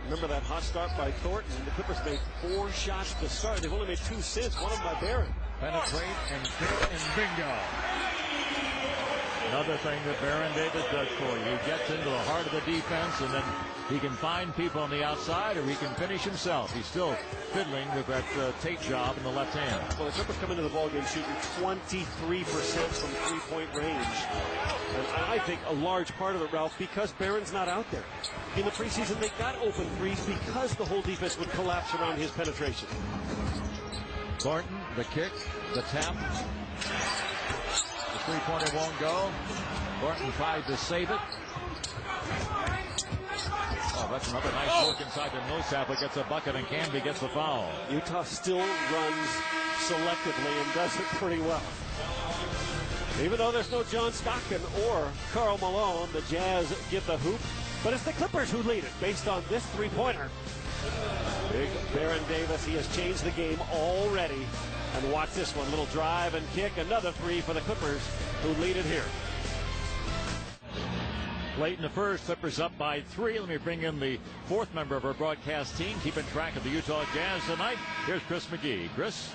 Remember that hot start by Thornton? The Clippers made 4 shots to start. They've only made 2 since, one of them by Barron. Penetrate and bingo. Another thing that Baron Davis does for you. He gets into the heart of the defense, and then he can find people on the outside, or he can finish himself. He's still fiddling with that tape job in the left hand. Well, the Clippers come into the ballgame shooting 23% from three-point range. And I think a large part of it, Ralph, because Barron's not out there. In the preseason, they got open threes because the whole defense would collapse around his penetration. Thornton, the kick, the tap. The three-pointer won't go. Thornton tried to save it. Oh, that's another nice look inside the Millsap. Gets a bucket, and Canby gets the foul. Utah still runs selectively and does it pretty well. Even though there's no John Stockton or Karl Malone, the Jazz get the hoop. But it's the Clippers who lead it based on this three-pointer. Big Baron Davis, he has changed the game already. And watch this one, little drive and kick, another 3 for the Clippers, who lead it here. Late in the first, Clippers up by 3. Let me bring in the 4th member of our broadcast team, keeping track of the Utah Jazz tonight. Here's Chris McGee. Chris?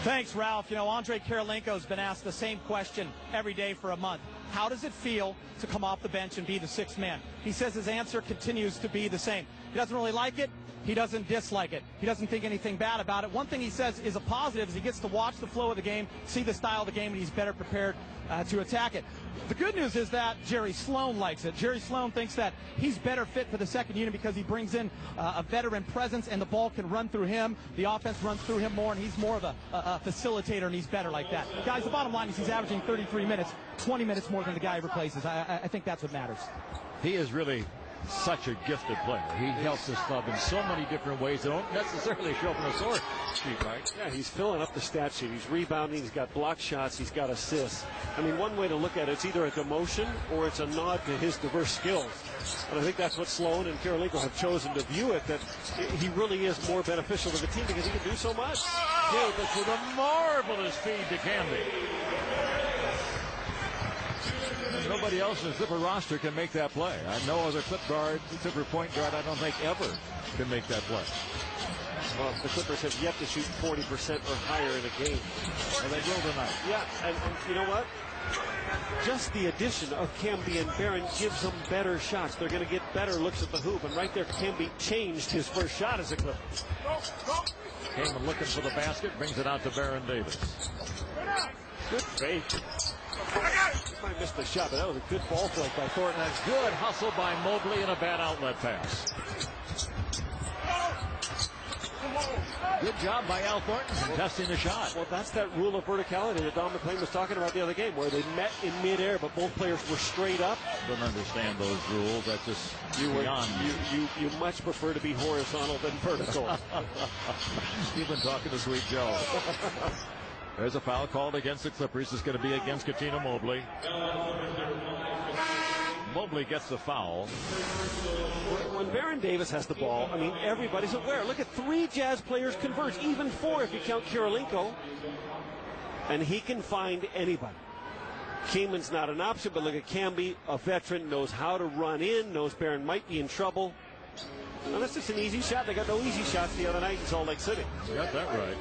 Thanks, Ralph. You know, Andre Kirilenko's been asked the same question every day for a month. How does it feel to come off the bench and be the 6th man? He says his answer continues to be the same. He doesn't really like it. He doesn't dislike it. He doesn't think anything bad about it. One thing he says is a positive is he gets to watch the flow of the game, see the style of the game, and he's better prepared to attack it. The good news is that Jerry Sloan likes it. Jerry Sloan thinks that he's better fit for the second unit because he brings in a veteran presence, and the ball can run through him. The offense runs through him more, and he's more of a facilitator, and he's better like that. Guys, the bottom line is he's averaging 33 minutes, 20 minutes more than the guy he replaces. I think that's what matters. He is really such a gifted player. He helps his club in so many different ways that don't necessarily show up in a score sheet, right? Yeah, he's filling up the stat sheet. He's rebounding, he's got block shots, he's got assists. I mean, one way to look at it, it's either a demotion or it's a nod to his diverse skills. And I think that's what Sloan and Kirilenko have chosen to view it, that he really is more beneficial to the team because he can do so much. Davis with a marvelous feed to Canby. Nobody else in the Clipper roster can make that play. No other Clipper point guard, I don't think, ever can make that play. Well, the Clippers have yet to shoot 40% or higher in a game. Well, they will tonight. Yeah, and you know what? Just the addition of Canby and Barron gives them better shots. They're going to get better looks at the hoop. And right there, Canby changed his first shot as a Clipper. Came looking for the basket, brings it out to Baron Davis. Good fake. He might miss the shot, but that was a good ball flight by Thornton. A good hustle by Mobley and a bad outlet pass. Good job by Al Thornton contesting the shot. Well, that's that rule of verticality that Don McClain was talking about the other game, where they met in midair, but both players were straight up. Don't understand those rules. That's just beyond you much prefer to be horizontal than vertical. You've been talking to Sweet Joe. There's a foul called against the Clippers. It's going to be against Katina Mobley. Mobley gets the foul. When Baron Davis has the ball, I mean, everybody's aware. Look at 3 Jazz players converge, even 4 if you count Kirilenko. And he can find anybody. Kingman's not an option, but look at Canby, a veteran, knows how to run in, knows Baron might be in trouble. Well, that's just an easy shot. They got no easy shots the other night in Salt Lake City. You got that right.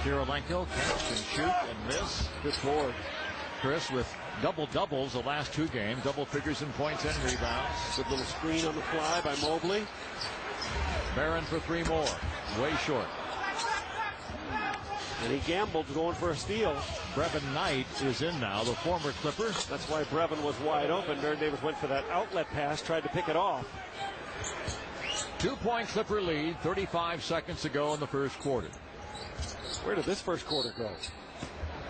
Kirilenko catch and shoot and miss. Good forward. Chris with double-doubles the last 2 games. Double figures in points and rebounds. Good little screen on the fly by Mobley. Barron for 3 more. Way short. And he gambled going for a steal. Brevin Knight is in now, the former Clipper. That's why Brevin was wide open. Baron Davis went for that outlet pass, tried to pick it off. 2-point Clipper lead, 35 seconds to go in the first quarter. Where did this first quarter go?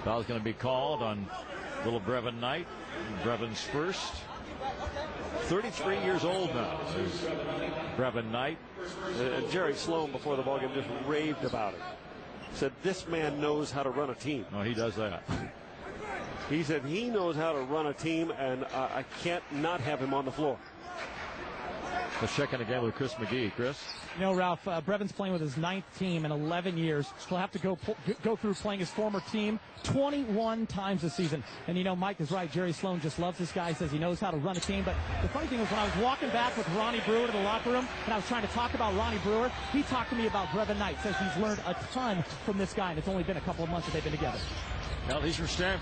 Foul's going to be called on little Brevin Knight. Brevin's first. 33 years old now is Brevin Knight. Jerry Sloan before the ballgame just raved about it. Said this man knows how to run a team. Oh, he does that. He said he knows how to run a team, and I can't not have him on the floor. Let's check in again with Chris McGee. Chris? You know, Ralph, Brevin's playing with his 9th team in 11 years. He'll have to go through playing his former team 21 times this season. And, you know, Mike is right. Jerry Sloan just loves this guy. He says he knows how to run a team. But the funny thing was when I was walking back with Ronnie Brewer to the locker room and I was trying to talk about Ronnie Brewer, he talked to me about Brevin Knight. Says he's learned a ton from this guy, and it's only been a couple of months that they've been together. Well, he's from Stanford.